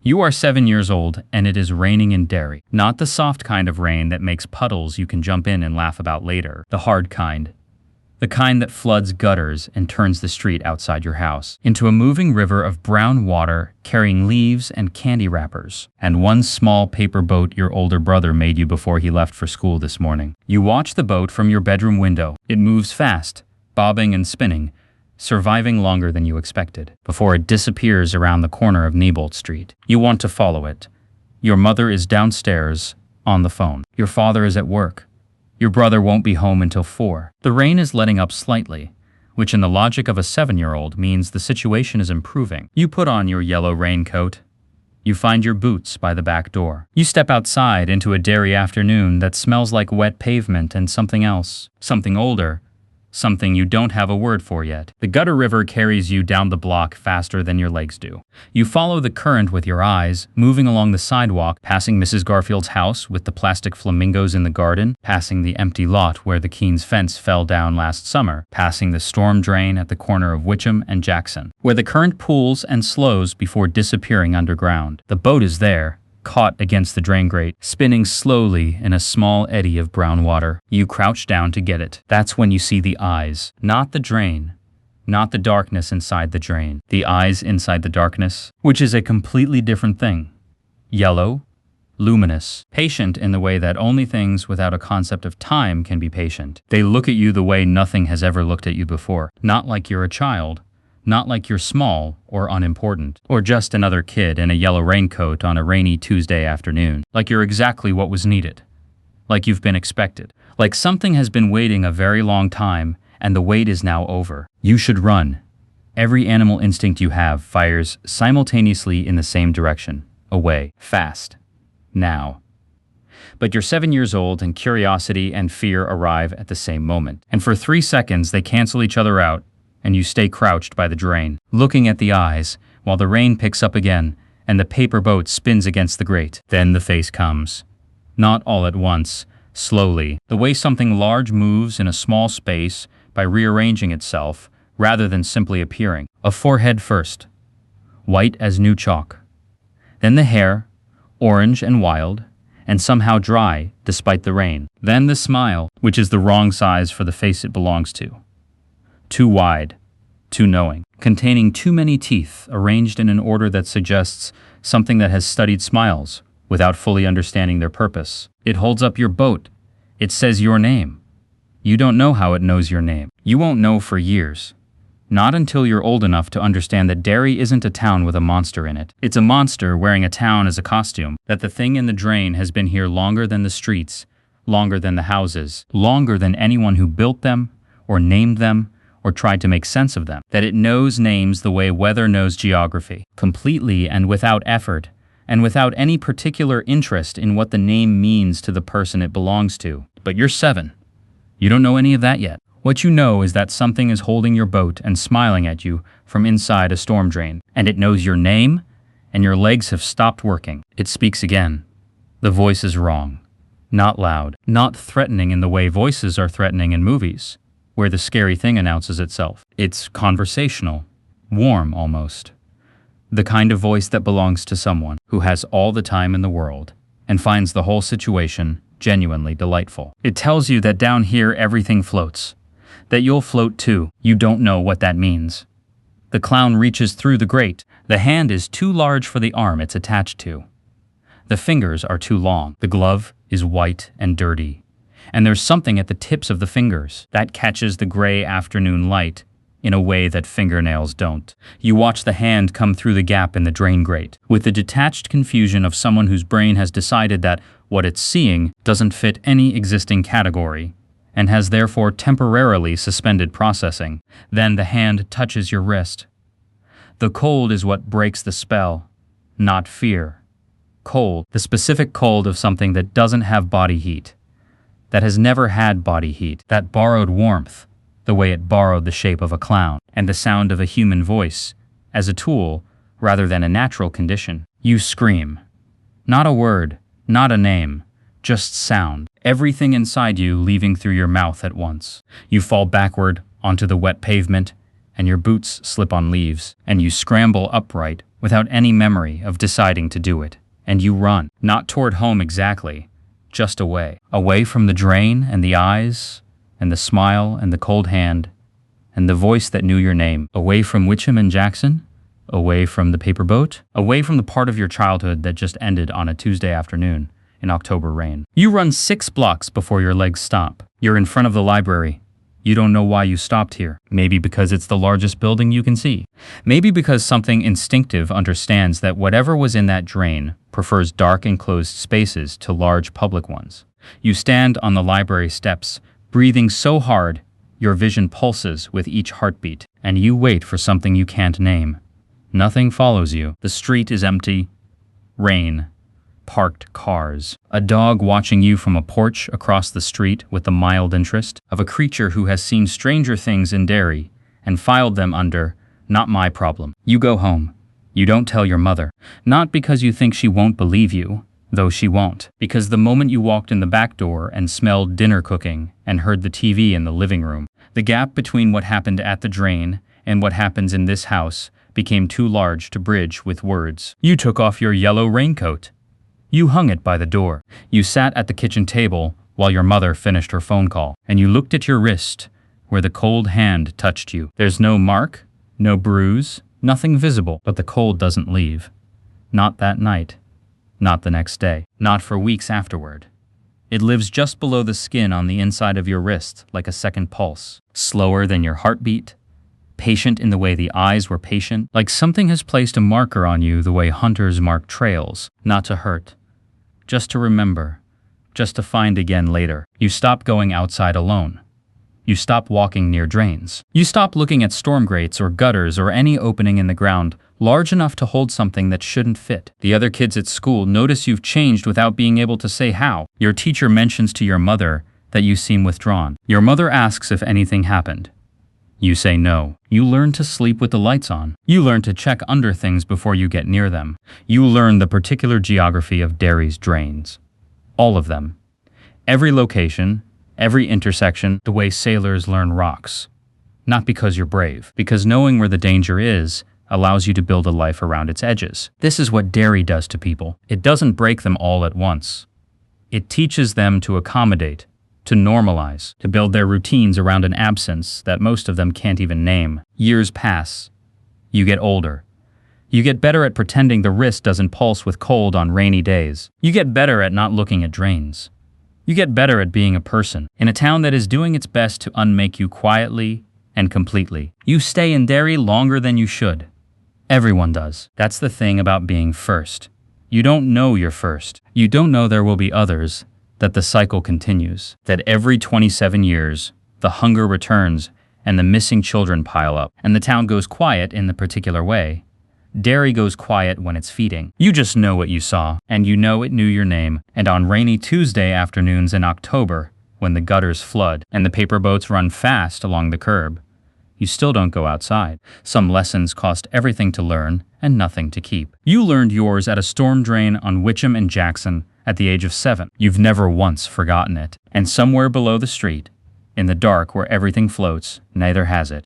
You are 7 years old, and it is raining in Derry. Not the soft kind of rain that makes puddles you can jump in and laugh about later. The hard kind. The kind that floods gutters and turns the street outside your house into a moving river of brown water carrying leaves and candy wrappers, and one small paper boat your older brother made you before he left for school this morning. You watch the boat from your bedroom window. It moves fast, bobbing and spinning, surviving longer than you expected, before it disappears around the corner of Neibolt Street. You want to follow it. Your mother is downstairs, on the phone. Your father is at work. Your brother won't be home until 4. The rain is letting up slightly, which in the logic of a 7-year-old means the situation is improving. You put on your yellow raincoat. You find your boots by the back door. You step outside into a Derry afternoon that smells like wet pavement and something else, something older, something you don't have a word for yet. The gutter river carries you down the block faster than your legs do. You follow the current with your eyes, moving along the sidewalk, passing Mrs. Garfield's house with the plastic flamingos in the garden, passing the empty lot where the Keen's fence fell down last summer, passing the storm drain at the corner of Witcham and Jackson, where the current pools and slows before disappearing underground. The boat is there, caught against the drain grate, spinning slowly in a small eddy of brown water. You crouch down to get it. That's when you see the eyes, not the drain, not the darkness inside the drain. The eyes inside the darkness, which is a completely different thing. Yellow, luminous, patient in the way that only things without a concept of time can be patient. They look at you the way nothing has ever looked at you before, not like you're a child, not like you're small or unimportant, or just another kid in a yellow raincoat on a rainy Tuesday afternoon, like you're exactly what was needed, like you've been expected, like something has been waiting a very long time and the wait is now over. You should run. Every animal instinct you have fires simultaneously in the same direction, away, fast, now. But you're 7 years old and curiosity and fear arrive at the same moment, and for 3 seconds they cancel each other out, and you stay crouched by the drain, looking at the eyes, while the rain picks up again, and the paper boat spins against the grate. Then the face comes. Not all at once, slowly, the way something large moves in a small space by rearranging itself, rather than simply appearing. A forehead first, white as new chalk. Then the hair, orange and wild, and somehow dry, despite the rain. Then the smile, which is the wrong size for the face it belongs to. Too wide, too knowing, containing too many teeth arranged in an order that suggests something that has studied smiles without fully understanding their purpose. It holds up your boat. It says your name. You don't know how it knows your name. You won't know for years. Not until you're old enough to understand that Derry isn't a town with a monster in it. It's a monster wearing a town as a costume, that the thing in the drain has been here longer than the streets, longer than the houses, longer than anyone who built them or named them or tried to make sense of them, that it knows names the way weather knows geography, completely and without effort, and without any particular interest in what the name means to the person it belongs to. But you're 7. You don't know any of that yet. What you know is that something is holding your boat and smiling at you from inside a storm drain, and it knows your name, and your legs have stopped working. It speaks again. The voice is wrong. Not loud, not threatening in the way voices are threatening in movies, where the scary thing announces itself. It's conversational, warm almost. The kind of voice that belongs to someone who has all the time in the world and finds the whole situation genuinely delightful. It tells you that down here everything floats, that you'll float too. You don't know what that means. The clown reaches through the grate. The hand is too large for the arm it's attached to. The fingers are too long. The glove is white and dirty. And there's something at the tips of the fingers that catches the gray afternoon light in a way that fingernails don't. You watch the hand come through the gap in the drain grate with the detached confusion of someone whose brain has decided that what it's seeing doesn't fit any existing category and has therefore temporarily suspended processing. Then the hand touches your wrist. The cold is what breaks the spell, not fear. Cold, the specific cold of something that doesn't have body heat, that has never had body heat, that borrowed warmth, the way it borrowed the shape of a clown, and the sound of a human voice, as a tool, rather than a natural condition. You scream. Not a word, not a name, just sound. Everything inside you leaving through your mouth at once. You fall backward onto the wet pavement, and your boots slip on leaves, and you scramble upright without any memory of deciding to do it. And you run, not toward home exactly, just away. Away from the drain and the eyes, and the smile and the cold hand, and the voice that knew your name. Away from Witcham and Jackson, away from the paper boat, away from the part of your childhood that just ended on a Tuesday afternoon in October rain. You run 6 blocks before your legs stop. You're in front of the library. You don't know why you stopped here. Maybe because it's the largest building you can see. Maybe because something instinctive understands that whatever was in that drain prefers dark enclosed spaces to large public ones. You stand on the library steps, breathing so hard your vision pulses with each heartbeat, and you wait for something you can't name. Nothing follows you. The street is empty. Rain. Parked cars. A dog watching you from a porch across the street with the mild interest of a creature who has seen stranger things in Derry and filed them under, "Not my problem." You go home. You don't tell your mother. Not because you think she won't believe you, though she won't. Because the moment you walked in the back door and smelled dinner cooking and heard the TV in the living room, the gap between what happened at the drain and what happens in this house became too large to bridge with words. You took off your yellow raincoat. You hung it by the door. You sat at the kitchen table while your mother finished her phone call, and you looked at your wrist where the cold hand touched you. There's no mark, no bruise, nothing visible, but the cold doesn't leave. Not that night. Not the next day. Not for weeks afterward. It lives just below the skin on the inside of your wrist like a second pulse, slower than your heartbeat, patient in the way the eyes were patient, like something has placed a marker on you the way hunters mark trails, not to hurt, just to remember, just to find again later. You stop going outside alone. You stop walking near drains. You stop looking at storm grates or gutters or any opening in the ground large enough to hold something that shouldn't fit. The other kids at school notice you've changed without being able to say how. Your teacher mentions to your mother that you seem withdrawn. Your mother asks if anything happened. You say no. You learn to sleep with the lights on. You learn to check under things before you get near them. You learn the particular geography of Derry's drains. All of them. Every location, every intersection, the way sailors learn rocks. Not because you're brave, because knowing where the danger is allows you to build a life around its edges. This is what Derry does to people. It doesn't break them all at once. It teaches them to accommodate, to normalize, to build their routines around an absence that most of them can't even name. Years pass. You get older. You get better at pretending the wrist doesn't pulse with cold on rainy days. You get better at not looking at drains. You get better at being a person in a town that is doing its best to unmake you quietly and completely. You stay in Derry longer than you should. Everyone does. That's the thing about being first. You don't know you're first. You don't know there will be others, that the cycle continues, that every 27 years, the hunger returns and the missing children pile up, and the town goes quiet in the particular way. Derry goes quiet when it's feeding. You just know what you saw, and you know it knew your name. And on rainy Tuesday afternoons in October, when the gutters flood and the paper boats run fast along the curb, you still don't go outside. Some lessons cost everything to learn and nothing to keep. You learned yours at a storm drain on Witcham and Jackson at the age of 7. You've never once forgotten it. And somewhere below the street, in the dark where everything floats, neither has it.